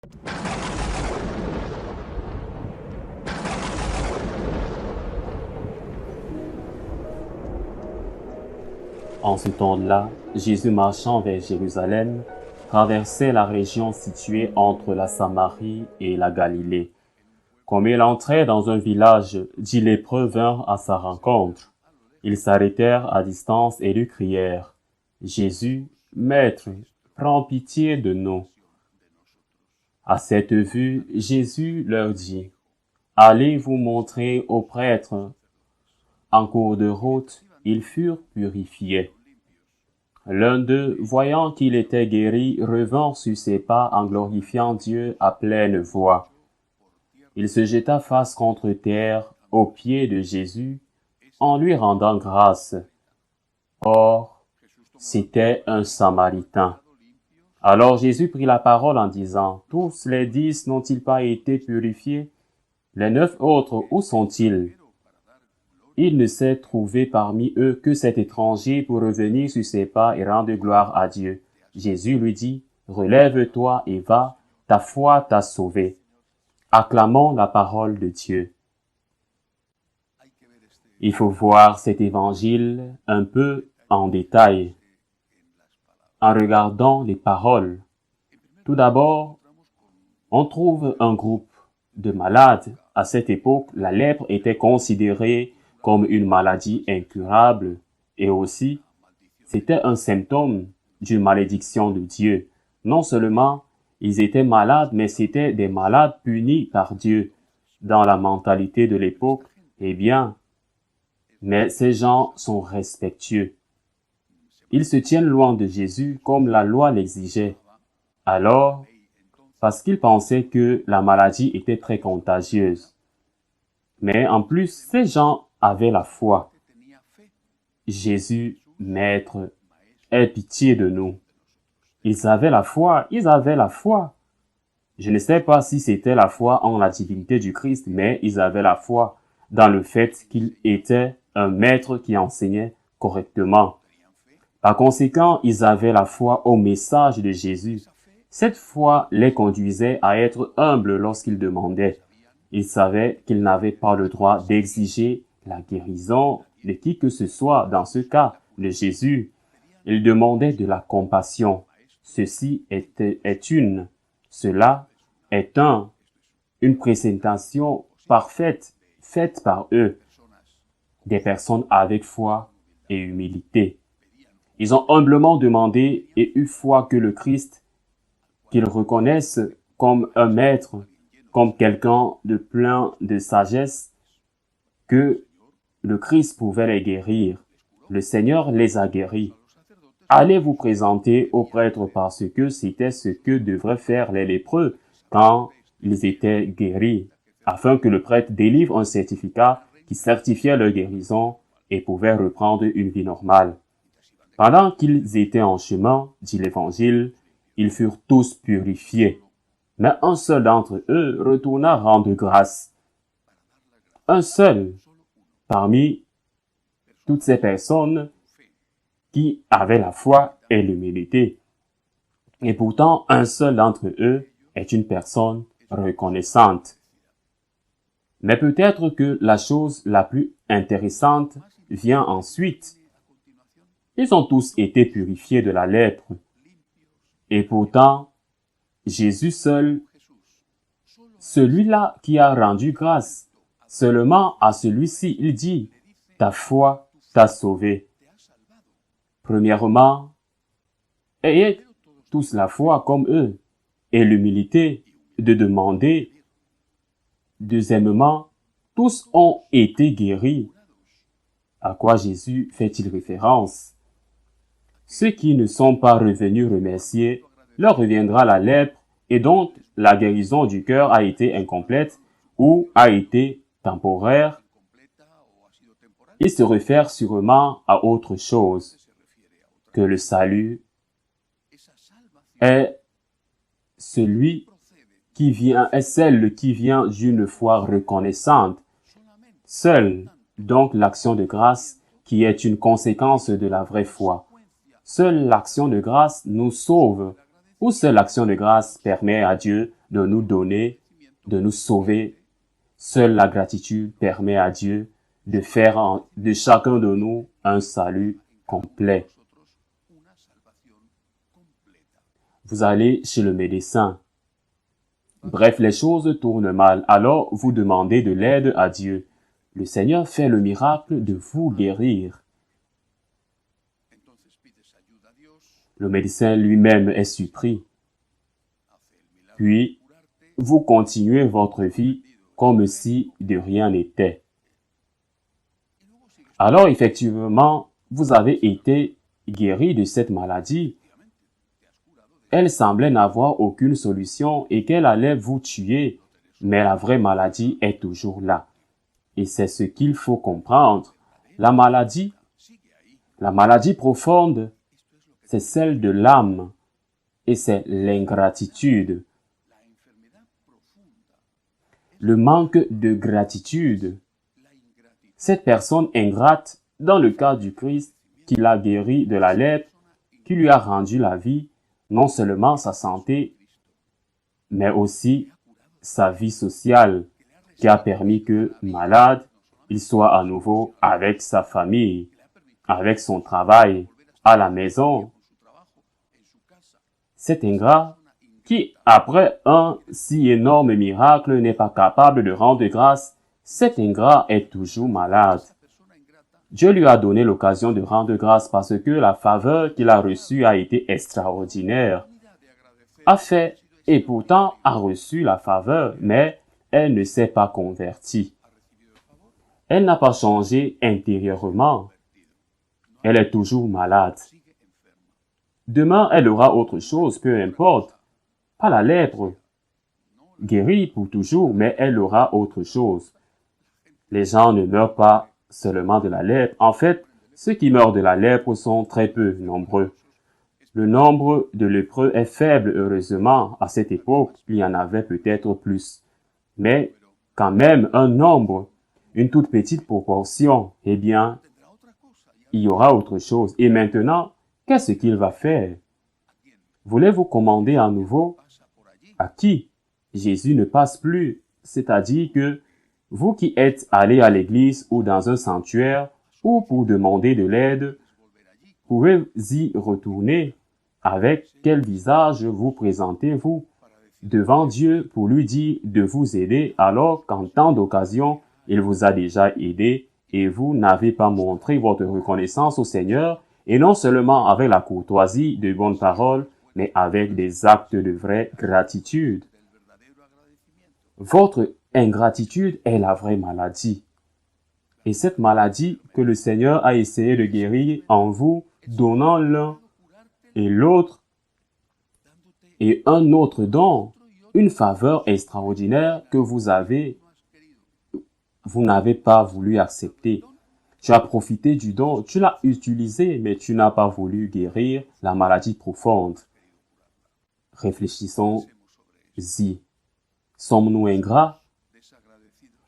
En ce temps-là, Jésus marchant vers Jérusalem, traversait la région située entre la Samarie et la Galilée. Comme il entrait dans un village, 10 lépreux vinrent à sa rencontre. Ils s'arrêtèrent à distance et lui crièrent: Jésus, Maître, prends pitié de nous. À cette vue, Jésus leur dit: Allez vous montrer aux prêtres. En cours de route, ils furent purifiés. L'un d'eux, voyant qu'il était guéri, revint sur ses pas en glorifiant Dieu à pleine voix. Il se jeta face contre terre aux pieds de Jésus en lui rendant grâce. Or, c'était un Samaritain. Alors Jésus prit la parole en disant: Tous les 10 n'ont-ils pas été purifiés? Les 9 autres, où sont-ils? Il ne s'est trouvé parmi eux que cet étranger pour revenir sur ses pas et rendre gloire à Dieu. Jésus lui dit: Relève-toi et va, ta foi t'a sauvé. Acclamons la parole de Dieu. Il faut voir cet évangile un peu en détail, en regardant les paroles. Tout d'abord, on trouve un groupe de malades. À cette époque, la lèpre était considérée comme une maladie incurable et aussi, c'était un symptôme d'une malédiction de Dieu. Non seulement ils étaient malades, mais c'étaient des malades punis par Dieu. Dans la mentalité de l'époque, mais ces gens sont respectueux. Ils se tiennent loin de Jésus comme la loi l'exigeait. Alors, parce qu'ils pensaient que la maladie était très contagieuse. Mais en plus, ces gens avaient la foi. Jésus, Maître, aie pitié de nous. Ils avaient la foi. Je ne sais pas si c'était la foi en la divinité du Christ, mais ils avaient la foi dans le fait qu'il était un maître qui enseignait correctement. Par conséquent, ils avaient la foi au message de Jésus. Cette foi les conduisait à être humbles lorsqu'ils demandaient. Ils savaient qu'ils n'avaient pas le droit d'exiger la guérison de qui que ce soit, dans ce cas, de Jésus. Ils demandaient de la compassion. Cela est une présentation parfaite faite par eux. Des personnes avec foi et humilité. Ils ont humblement demandé et eu foi que le Christ, qu'ils reconnaissent comme un maître, comme quelqu'un de plein de sagesse, que le Christ pouvait les guérir. Le Seigneur les a guéris. Allez vous présenter aux prêtres parce que c'était ce que devraient faire les lépreux quand ils étaient guéris, afin que le prêtre délivre un certificat qui certifiait leur guérison et pouvait reprendre une vie normale. Pendant qu'ils étaient en chemin, dit l'Évangile, ils furent tous purifiés. Mais un seul d'entre eux retourna rendre grâce. Un seul parmi toutes ces personnes qui avaient la foi et l'humilité. Et pourtant, un seul d'entre eux est une personne reconnaissante. Mais peut-être que la chose la plus intéressante vient ensuite. Ils ont tous été purifiés de la lèpre. Et pourtant, Jésus seul, celui-là qui a rendu grâce, seulement à celui-ci, il dit: ta foi t'a sauvé. Premièrement, ayez tous la foi comme eux et l'humilité de demander. Deuxièmement, tous ont été guéris. À quoi Jésus fait-il référence? Ceux qui ne sont pas revenus remercier, leur reviendra la lèpre et donc la guérison du cœur a été incomplète ou a été temporaire. Il se réfère sûrement à autre chose, que le salut est celle qui vient d'une foi reconnaissante. Seule, donc, l'action de grâce qui est une conséquence de la vraie foi. Seule l'action de grâce nous sauve. où seule l'action de grâce permet à Dieu de nous donner, de nous sauver. Seule la gratitude permet à Dieu de faire de chacun de nous un salut complet. Vous allez chez le médecin. Bref, les choses tournent mal. Alors, vous demandez de l'aide à Dieu. Le Seigneur fait le miracle de vous guérir. Le médecin lui-même est surpris. Puis, vous continuez votre vie comme si de rien n'était. Alors, effectivement, vous avez été guéri de cette maladie. Elle semblait n'avoir aucune solution et qu'elle allait vous tuer, mais la vraie maladie est toujours là. Et c'est ce qu'il faut comprendre. La maladie profonde, c'est celle de l'âme et c'est l'ingratitude. Le manque de gratitude. Cette personne ingrate, dans le cas du Christ, qui l'a guéri de la lèpre, qui lui a rendu la vie, non seulement sa santé, mais aussi sa vie sociale, qui a permis que, malade, il soit à nouveau avec sa famille, avec son travail, à la maison. Cet ingrat, qui, après un si énorme miracle, n'est pas capable de rendre grâce, cet ingrat est toujours malade. Dieu lui a donné l'occasion de rendre grâce parce que la faveur qu'il a reçue a été extraordinaire. A fait et pourtant a reçu la faveur, mais elle ne s'est pas convertie. Elle n'a pas changé intérieurement. Elle est toujours malade. Demain, elle aura autre chose, peu importe. Pas la lèpre. Guérie pour toujours, mais elle aura autre chose. Les gens ne meurent pas seulement de la lèpre. En fait, ceux qui meurent de la lèpre sont très peu nombreux. Le nombre de lépreux est faible, heureusement. À cette époque, il y en avait peut-être plus. Mais quand même, un nombre, une toute petite proportion, eh bien, il y aura autre chose. Et maintenant, qu'est-ce qu'il va faire? Voulez-vous commander à nouveau? À qui? Jésus ne passe plus. C'est-à-dire que vous qui êtes allés à l'église ou dans un sanctuaire ou pour demander de l'aide, pouvez-y retourner. Avec quel visage vous présentez-vous devant Dieu pour lui dire de vous aider alors qu'en tant d'occasion, il vous a déjà aidé et vous n'avez pas montré votre reconnaissance au Seigneur et non seulement avec la courtoisie de bonnes paroles, mais avec des actes de vraie gratitude. Votre ingratitude est la vraie maladie. Et cette maladie que le Seigneur a essayé de guérir en vous, donnant l'un et l'autre et un autre don, une faveur extraordinaire que vous n'avez pas voulu accepter. Tu as profité du don, tu l'as utilisé, mais tu n'as pas voulu guérir la maladie profonde. Réfléchissons-y. Sommes-nous ingrats?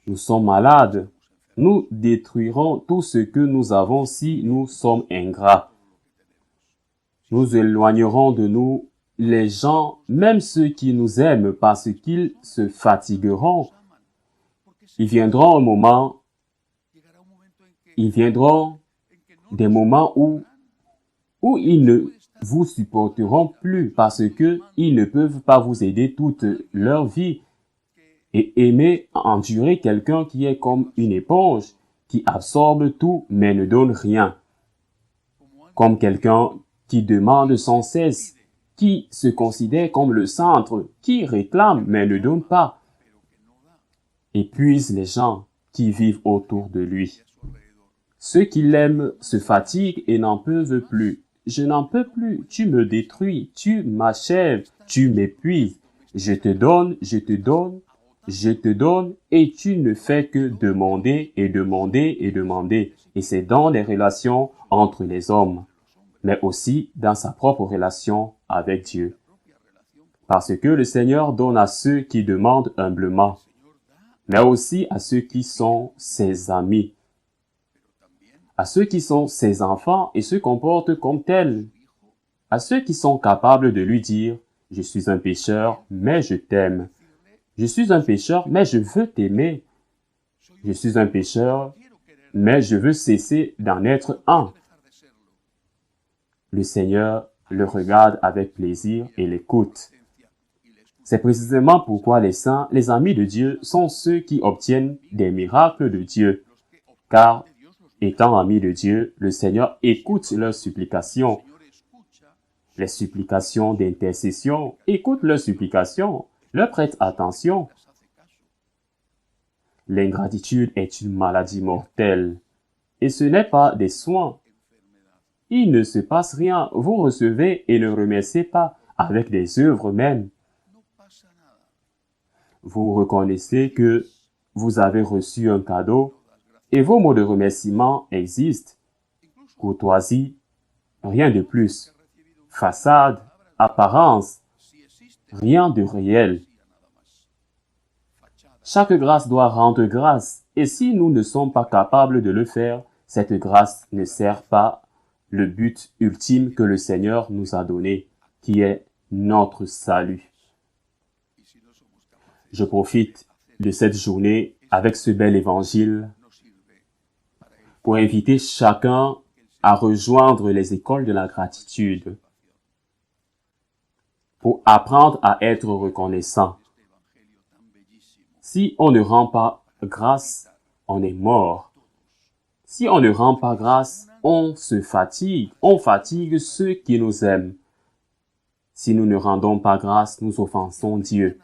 Nous sommes malades. Nous détruirons tout ce que nous avons si nous sommes ingrats. Nous éloignerons de nous les gens, même ceux qui nous aiment, parce qu'ils se fatigueront. Il viendra des moments où ils ne vous supporteront plus parce que ils ne peuvent pas vous aider toute leur vie. Et aimer endurer quelqu'un qui est comme une éponge, qui absorbe tout mais ne donne rien. Comme quelqu'un qui demande sans cesse, qui se considère comme le centre, qui réclame mais ne donne pas, épuise les gens qui vivent autour de lui. Ceux qui l'aiment se fatiguent et n'en peuvent plus. Je n'en peux plus, tu me détruis, tu m'achèves, tu m'épuises. Je te donne, et tu ne fais que demander et demander et demander. Et c'est dans les relations entre les hommes, mais aussi dans sa propre relation avec Dieu. Parce que le Seigneur donne à ceux qui demandent humblement, mais aussi à ceux qui sont ses amis, à ceux qui sont ses enfants et se comportent comme tels, à ceux qui sont capables de lui dire Je suis un pécheur, mais je t'aime. Je suis un pécheur, mais je veux t'aimer. Je suis un pécheur, mais je veux cesser d'en être un. Le Seigneur le regarde avec plaisir et l'écoute. C'est précisément pourquoi les saints, les amis de Dieu, sont ceux qui obtiennent des miracles de Dieu. Car, étant amis de Dieu, le Seigneur écoute leurs supplications. Les supplications d'intercession, écoute leurs supplications, leur prête attention. L'ingratitude est une maladie mortelle. Et ce n'est pas des soins. Il ne se passe rien, vous recevez et ne remerciez pas avec des œuvres même. Vous reconnaissez que vous avez reçu un cadeau et vos mots de remerciement existent. Courtoisie, rien de plus. Façade, apparence, rien de réel. Chaque grâce doit rendre grâce, et si nous ne sommes pas capables de le faire, cette grâce ne sert pas le but ultime que le Seigneur nous a donné, qui est notre salut. Je profite de cette journée avec ce bel évangile pour inviter chacun à rejoindre les écoles de la gratitude, pour apprendre à être reconnaissant. Si on ne rend pas grâce, on est mort. Si on ne rend pas grâce, on se fatigue. On fatigue ceux qui nous aiment. Si nous ne rendons pas grâce, nous offensons Dieu.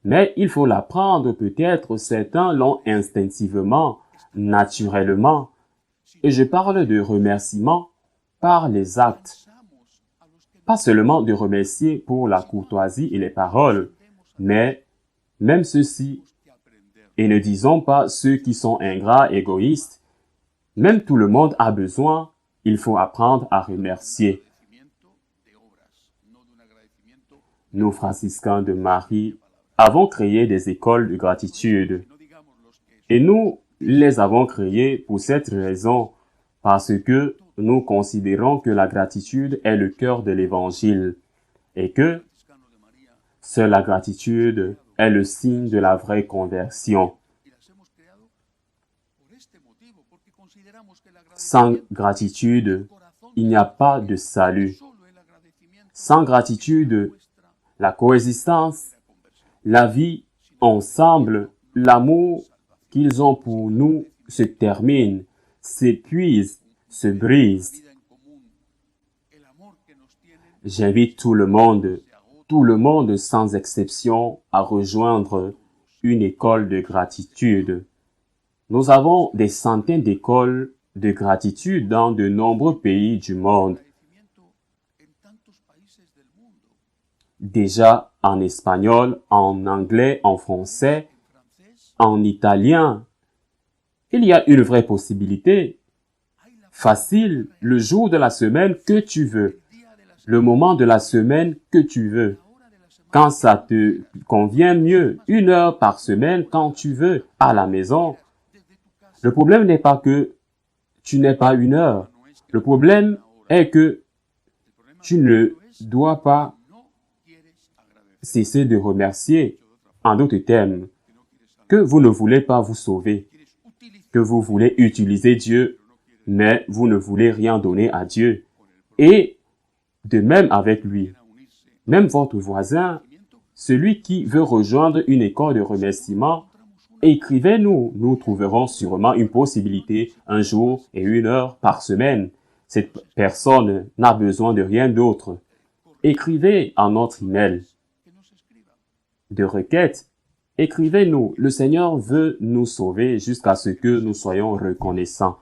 Mais il faut l'apprendre, peut-être certains l'ont instinctivement, naturellement. Et je parle de remerciement par les actes. Pas seulement de remercier pour la courtoisie et les paroles, mais même ceci. Et ne disons pas ceux qui sont ingrats, égoïstes. Même tout le monde a besoin, il faut apprendre à remercier. Nous, franciscains de Marie, avons créé des écoles de gratitude. Et nous les avons créées pour cette raison, parce que nous considérons que la gratitude est le cœur de l'Évangile et que seule la gratitude est le signe de la vraie conversion. Sans gratitude, il n'y a pas de salut. Sans gratitude, la coexistence, la vie ensemble, l'amour qu'ils ont pour nous se termine, s'épuise, se brise. J'invite tout le monde sans exception à rejoindre une école de gratitude. Nous avons des centaines d'écoles de gratitude dans de nombreux pays du monde. Déjà en espagnol, en anglais, en français, en italien. Il y a une vraie possibilité. Facile, le jour de la semaine que tu veux. Le moment de la semaine que tu veux. Quand ça te convient mieux, 1 heure par semaine quand tu veux, à la maison. Le problème n'est pas que tu n'aies pas 1 heure. Le problème est que tu ne dois pas cesser de remercier. En d'autres termes, que vous ne voulez pas vous sauver, que vous voulez utiliser Dieu, mais vous ne voulez rien donner à Dieu. Et de même avec lui, même votre voisin, celui qui veut rejoindre une école de remerciement, écrivez-nous, nous trouverons sûrement une possibilité 1 jour et 1 heure par semaine. Cette personne n'a besoin de rien d'autre. Écrivez à notre email de requête. Écrivez-nous, le Seigneur veut nous sauver jusqu'à ce que nous soyons reconnaissants.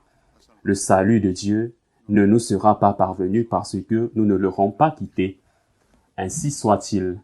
Le salut de Dieu ne nous sera pas parvenu parce que nous ne l'aurons pas quitté. Ainsi soit-il.